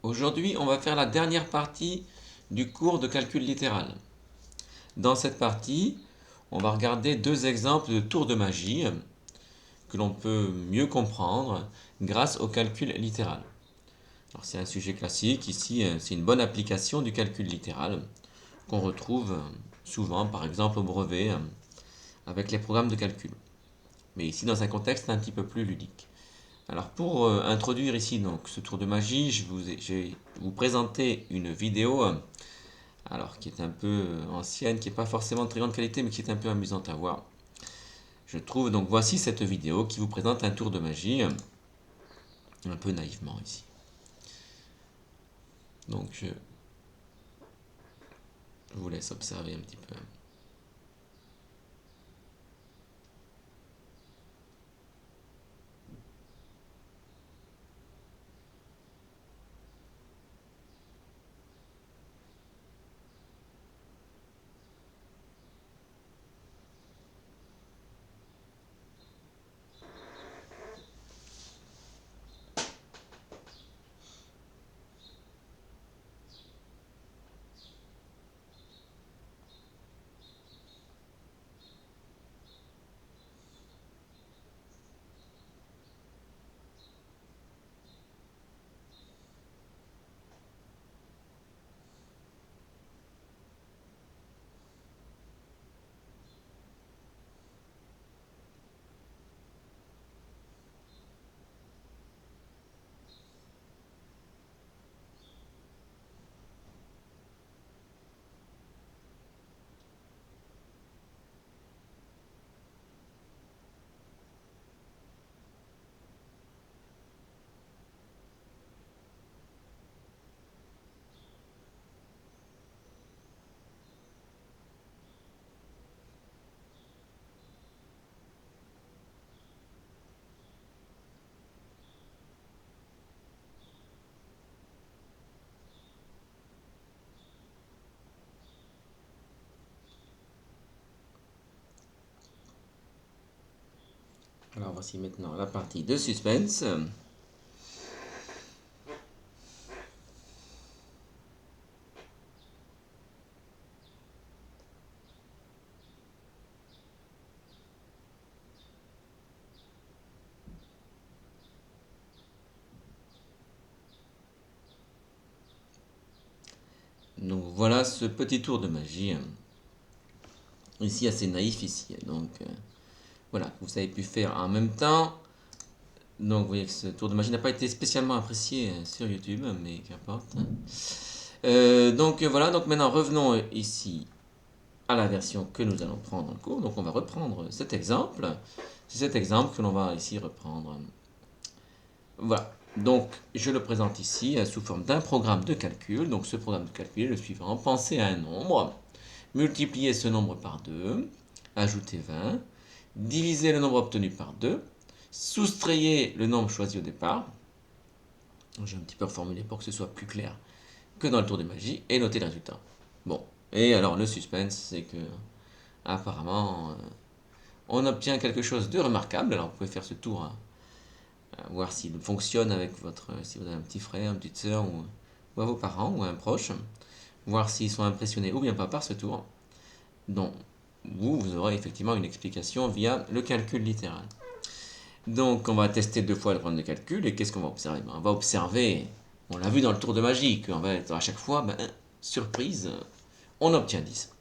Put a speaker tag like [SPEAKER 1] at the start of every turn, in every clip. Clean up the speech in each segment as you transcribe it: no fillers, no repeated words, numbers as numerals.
[SPEAKER 1] Aujourd'hui, on va faire la dernière partie du cours de calcul littéral. Dans cette partie, on va regarder deux exemples de tours de magie que l'on peut mieux comprendre grâce au calcul littéral. Alors, c'est un sujet classique, ici c'est une bonne application du calcul littéral qu'on retrouve souvent par exemple au brevet avec les programmes de calcul. Mais ici dans un contexte un petit peu plus ludique. Alors pour introduire ici donc ce tour de magie, je vais vous présenter une vidéo alors qui est un peu ancienne, qui n'est pas forcément de très grande qualité, mais qui est un peu amusante à voir. Je trouve donc voici cette vidéo qui vous présente un tour de magie un peu naïvement ici. Donc je vous laisse observer un petit peu. Alors voici maintenant la partie de suspense. Donc voilà ce petit tour de magie. Ici assez naïf ici. Donc voilà, vous avez pu faire en même temps. Donc vous voyez que ce tour de magie n'a pas été spécialement apprécié sur YouTube, mais qu'importe. Voilà, donc maintenant revenons ici à la version que nous allons prendre dans le cours. Donc on va reprendre cet exemple. C'est cet exemple que l'on va ici reprendre. Voilà, donc je le présente ici sous forme d'un programme de calcul. Donc ce programme de calcul est le suivant. Pensez à un nombre, multipliez ce nombre par 2, ajoutez 20, divisez le nombre obtenu par 2, soustrayez le nombre choisi au départ. J'ai un petit peu reformulé pour que ce soit plus clair que dans le tour de magie et notez le résultat. Bon, et alors le suspense, c'est que apparemment on obtient quelque chose de remarquable. Alors vous pouvez faire ce tour, voir s'il fonctionne avec votre, si vous avez un petit frère, une petite soeur ou à vos parents ou à un proche, voir s'ils sont impressionnés ou bien pas par ce tour. Donc vous aurez effectivement une explication via le calcul littéral. Donc on va tester deux fois le problème de calcul et qu'est-ce qu'on va observer? On va observer, on l'a vu dans le tour de magie, qu'on va être à chaque fois, surprise, on obtient 10.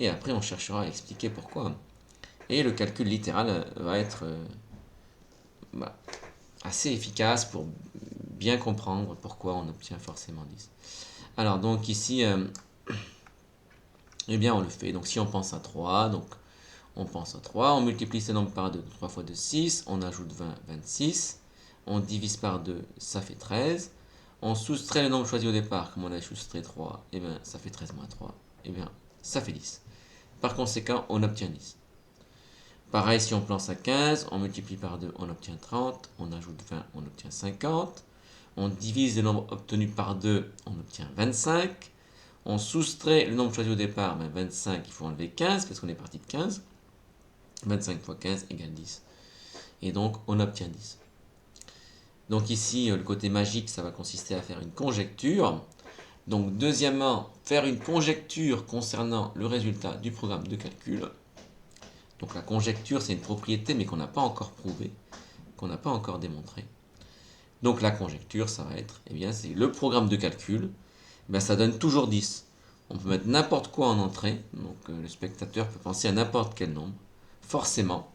[SPEAKER 1] Et après on cherchera à expliquer pourquoi. Et le calcul littéral va être bah, assez efficace pour bien comprendre pourquoi on obtient forcément 10. Alors donc ici, eh bien on le fait. Donc si on pense à 3, donc on pense à 3, on multiplie ce nombre par 2, 3 fois 2, 6, on ajoute 20, 26, on divise par 2, ça fait 13, on soustrait le nombre choisi au départ, comme on a soustrait 3, et bien ça fait 13 moins 3, et bien ça fait 10. Par conséquent, on obtient 10. Pareil, si on pense à 15, on multiplie par 2, on obtient 30, on ajoute 20, on obtient 50, on divise le nombre obtenu par 2, on obtient 25, on soustrait le nombre choisi au départ, 25, il faut enlever 15 parce qu'on est parti de 15, 25 fois 15 égale 10. Et donc, on obtient 10. Donc ici, le côté magique, ça va consister à faire une conjecture. Donc deuxièmement, faire une conjecture concernant le résultat du programme de calcul. Donc la conjecture, c'est une propriété, mais qu'on n'a pas encore prouvée, qu'on n'a pas encore démontrée. Donc la conjecture, ça va être, eh bien, c'est le programme de calcul, ben, ça donne toujours 10. On peut mettre n'importe quoi en entrée, donc le spectateur peut penser à n'importe quel nombre. Forcément,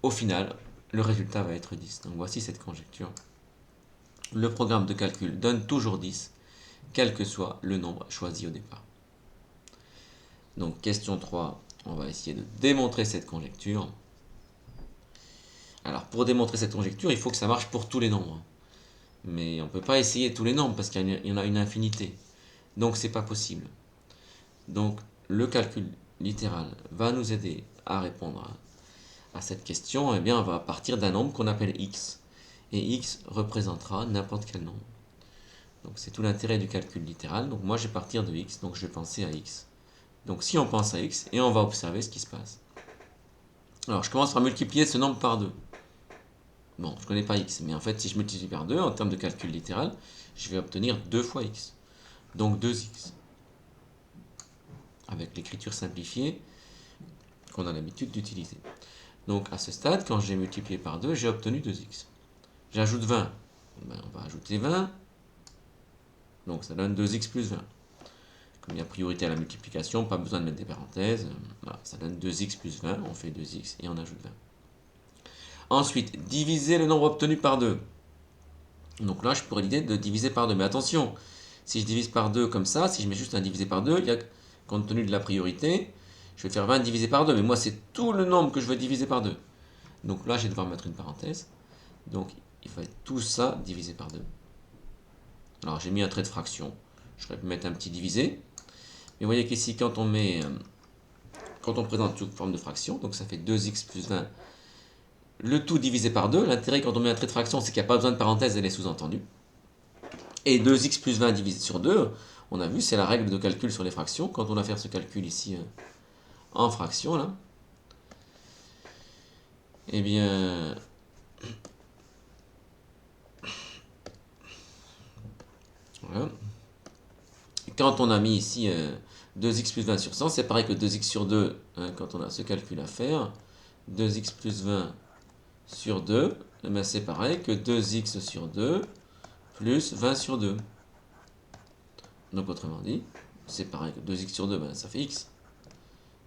[SPEAKER 1] au final, le résultat va être 10. Donc voici cette conjecture. Le programme de calcul donne toujours 10, quel que soit le nombre choisi au départ. Donc question 3, on va essayer de démontrer cette conjecture. Alors pour démontrer cette conjecture, il faut que ça marche pour tous les nombres. Mais on ne peut pas essayer tous les nombres parce qu'il y en a une infinité. Donc c'est pas possible. Donc le calcul littéral va nous aider à répondre à cette question. Eh bien, on va partir d'un nombre qu'on appelle x. Et x représentera n'importe quel nombre. Donc c'est tout l'intérêt du calcul littéral. Donc moi je vais partir de x, donc je vais penser à x. Donc si on pense à x, et on va observer ce qui se passe. Alors je commence par multiplier ce nombre par 2. Bon, je ne connais pas x, mais en fait si je multiplie par 2, en termes de calcul littéral, je vais obtenir 2 fois x. Donc 2x. Avec l'écriture simplifiée qu'on a l'habitude d'utiliser. Donc à ce stade, quand j'ai multiplié par 2, j'ai obtenu 2x. J'ajoute 20. Ben, on va ajouter 20. Donc ça donne 2x plus 20. Comme il y a priorité à la multiplication, pas besoin de mettre des parenthèses. Voilà, ça donne 2x plus 20. On fait 2x et on ajoute 20. Ensuite, diviser le nombre obtenu par 2. Donc là, je pourrais l'idée de diviser par 2. Mais attention, si je divise par 2 comme ça, si je mets juste un divisé par 2, compte tenu de la priorité, je vais faire 20 divisé par 2. Mais moi, c'est tout le nombre que je veux diviser par 2. Donc là, je vais devoir mettre une parenthèse. Donc, il faut être tout ça divisé par 2. Alors, j'ai mis un trait de fraction. Je vais mettre un petit divisé. Mais vous voyez qu'ici, quand on présente sous forme de fraction, donc ça fait 2x plus 20, le tout divisé par 2. L'intérêt quand on met un trait de fraction, c'est qu'il n'y a pas besoin de parenthèse, elle est sous-entendue. Et 2x plus 20 divisé sur 2, on a vu, c'est la règle de calcul sur les fractions. Quand on va faire ce calcul ici en fraction, là, eh bien, voilà. Quand on a mis ici 2x plus 20 sur 100, c'est pareil que 2x sur 2, hein, quand on a ce calcul à faire. 2x plus 20 sur 2, eh bien c'est pareil que 2x sur 2 plus 20 sur 2. Donc autrement dit, c'est pareil que 2x sur 2, ben, ça fait x.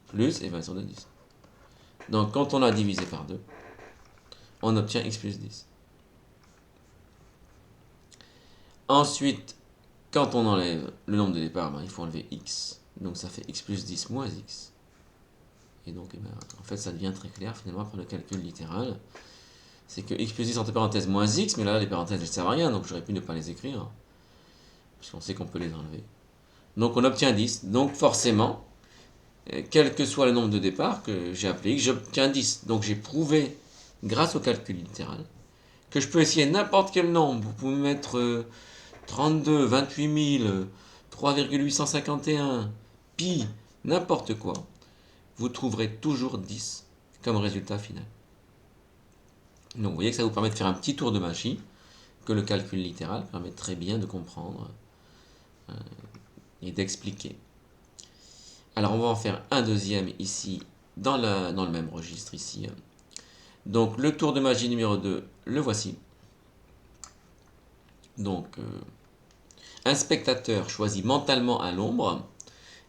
[SPEAKER 1] Plus et 20 sur 2, 10. Donc quand on a divisé par 2, on obtient x plus 10. Ensuite, quand on enlève le nombre de départ, ben, il faut enlever x. Donc ça fait x plus 10 moins x. Et donc, eh ben, en fait, ça devient très clair finalement pour le calcul littéral. C'est que x plus 10 entre parenthèses moins x, mais là, les parenthèses, elles ne servent à rien, donc j'aurais pu ne pas les écrire. Puisqu'on sait qu'on peut les enlever. Donc on obtient 10. Donc forcément, quel que soit le nombre de départ que j'ai appelé x, j'obtiens 10. Donc j'ai prouvé, grâce au calcul littéral, que je peux essayer n'importe quel nombre. Vous pouvez mettre 32, 28 000, 3,851, pi, n'importe quoi. Vous trouverez toujours 10 comme résultat final. Donc vous voyez que ça vous permet de faire un petit tour de magie que le calcul littéral permet très bien de comprendre et d'expliquer. Alors on va en faire un deuxième ici dans le même registre ici. Donc le tour de magie numéro 2, le voici. Donc un spectateur choisit mentalement un nombre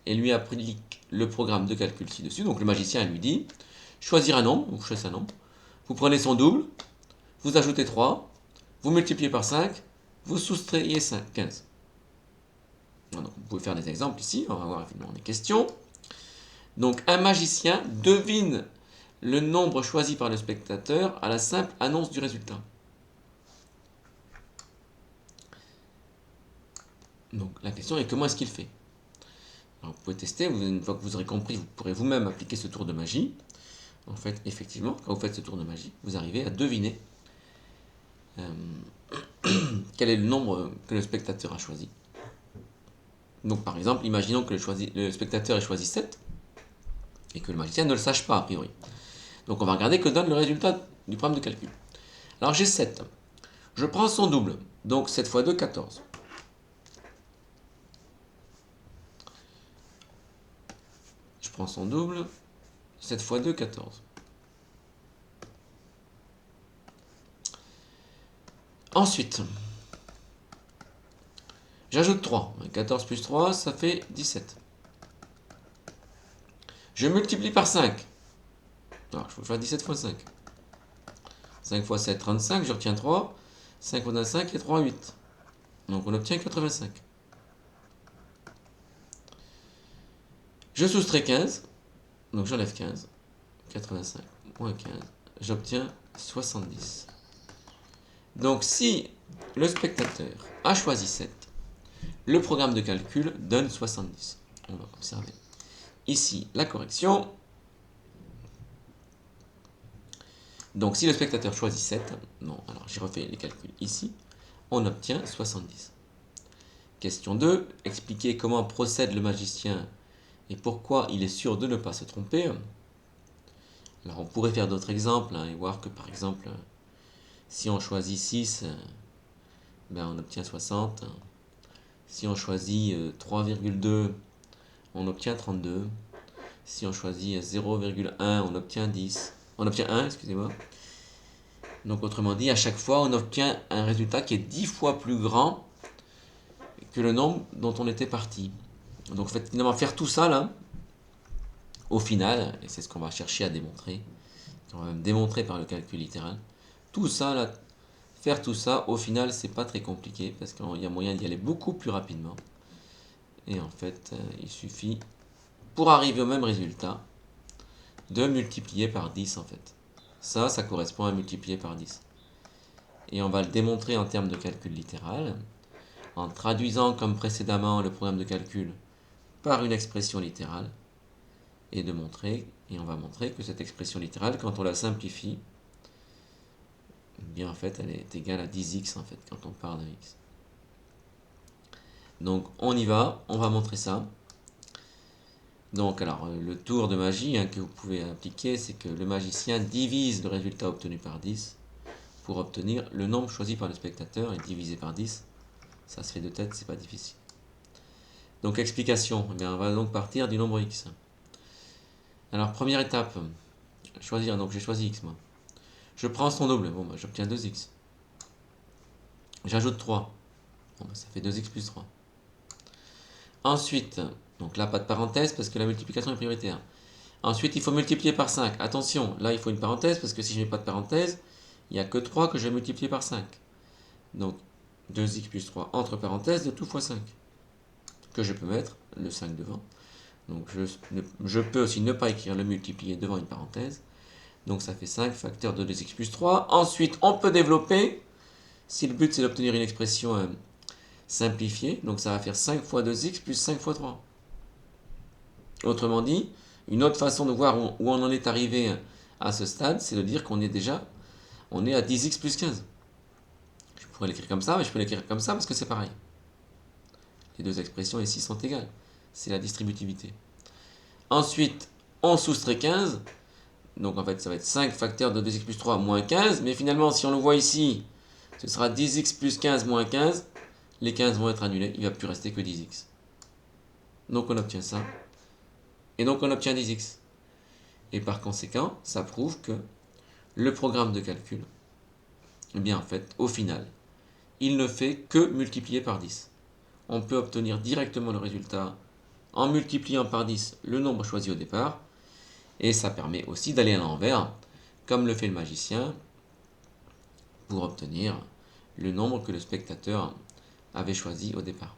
[SPEAKER 1] et lui applique le programme de calcul ci-dessus. Donc le magicien lui dit choisir un nombre, vous choisissez un nombre, vous prenez son double, vous ajoutez 3, vous multipliez par 5, vous soustrayez 5, 15. Donc, vous pouvez faire des exemples ici, on va voir évidemment des questions. Donc un magicien devine le nombre choisi par le spectateur à la simple annonce du résultat. Donc la question est comment est-ce qu'il fait? Alors, vous pouvez tester, une fois que vous aurez compris, vous pourrez vous-même appliquer ce tour de magie. En fait, effectivement, quand vous faites ce tour de magie, vous arrivez à deviner quel est le nombre que le spectateur a choisi. Donc par exemple, imaginons que le spectateur ait choisi 7 et que le magicien ne le sache pas a priori. Donc on va regarder que donne le résultat du programme de calcul. Alors j'ai 7. Je prends son double, donc 7 fois 2, 14. Je prends son double, 7 fois 2, 14. Ensuite, j'ajoute 3. 14 plus 3, ça fait 17. Je multiplie par 5. Alors, il faut faire 17 fois 5. 5 fois 7, 35, je retiens 3. 5 fois 5 et 3, 8. Donc on obtient 85. Je soustrais 15. Donc j'enlève 15. 85 moins 15. J'obtiens 70. Donc si le spectateur a choisi 7, le programme de calcul donne 70. On va observer ici la correction. Donc si le spectateur choisit 7, non, alors j'ai refait les calculs ici, on obtient 70. Question 2, expliquer comment procède le magicien et pourquoi il est sûr de ne pas se tromper. Alors on pourrait faire d'autres exemples et voir que par exemple, si on choisit 6, on obtient 60. Si on choisit 3,2, on obtient 32. Si on choisit 0,1, on obtient 10. On obtient 1, excusez-moi. Donc autrement dit, à chaque fois, on obtient un résultat qui est 10 fois plus grand que le nombre dont on était parti. Donc finalement, faire tout ça là, au final, et c'est ce qu'on va chercher à démontrer, on va même démontrer par le calcul littéral, tout ça là, faire tout ça, au final, c'est pas très compliqué parce qu'il y a moyen d'y aller beaucoup plus rapidement. Et en fait, il suffit, pour arriver au même résultat, de multiplier par 10 en fait. Ça correspond à multiplier par 10. Et on va le démontrer en termes de calcul littéral, en traduisant comme précédemment le programme de calcul par une expression littérale, et on va montrer que cette expression littérale, quand on la simplifie, bien en fait elle est égale à 10x en fait quand on part de x. Donc on y va, on va montrer ça. Donc alors le tour de magie que vous pouvez appliquer, c'est que le magicien divise le résultat obtenu par 10 pour obtenir le nombre choisi par le spectateur, et divisé par 10, ça se fait de tête, c'est pas difficile. Donc explication, on va donc partir du nombre x. Alors première étape, choisir, donc j'ai choisi x moi. Je prends son double, j'obtiens 2x. J'ajoute 3, ça fait 2x plus 3. Ensuite, donc là pas de parenthèse parce que la multiplication est prioritaire. Ensuite il faut multiplier par 5. Attention, là il faut une parenthèse parce que si je mets pas de parenthèse, il n'y a que 3 que je vais multiplier par 5. Donc 2x plus 3 entre parenthèses de tout fois 5. Que je peux mettre le 5 devant. Donc je peux aussi ne pas écrire le multiplier devant une parenthèse. Donc ça fait 5 facteur de 2x plus 3. Ensuite on peut développer, si le but c'est d'obtenir une expression simplifiée, donc ça va faire 5 fois 2x plus 5 fois 3. Autrement dit, une autre façon de voir où on en est arrivé à ce stade, c'est de dire qu'on est à 10x plus 15. Je pourrais l'écrire comme ça, mais je peux l'écrire comme ça parce que c'est pareil. Les deux expressions ici sont égales. C'est la distributivité. Ensuite, on soustrait 15. Donc en fait, ça va être 5 facteur de 2x plus 3 moins 15. Mais finalement, si on le voit ici, ce sera 10x plus 15 moins 15. Les 15 vont être annulés. Il ne va plus rester que 10x. Donc on obtient ça. Et donc on obtient 10x. Et par conséquent, ça prouve que le programme de calcul, eh bien en fait, au final, il ne fait que multiplier par 10. On peut obtenir directement le résultat en multipliant par 10 le nombre choisi au départ. Et ça permet aussi d'aller à l'envers, comme le fait le magicien, pour obtenir le nombre que le spectateur avait choisi au départ.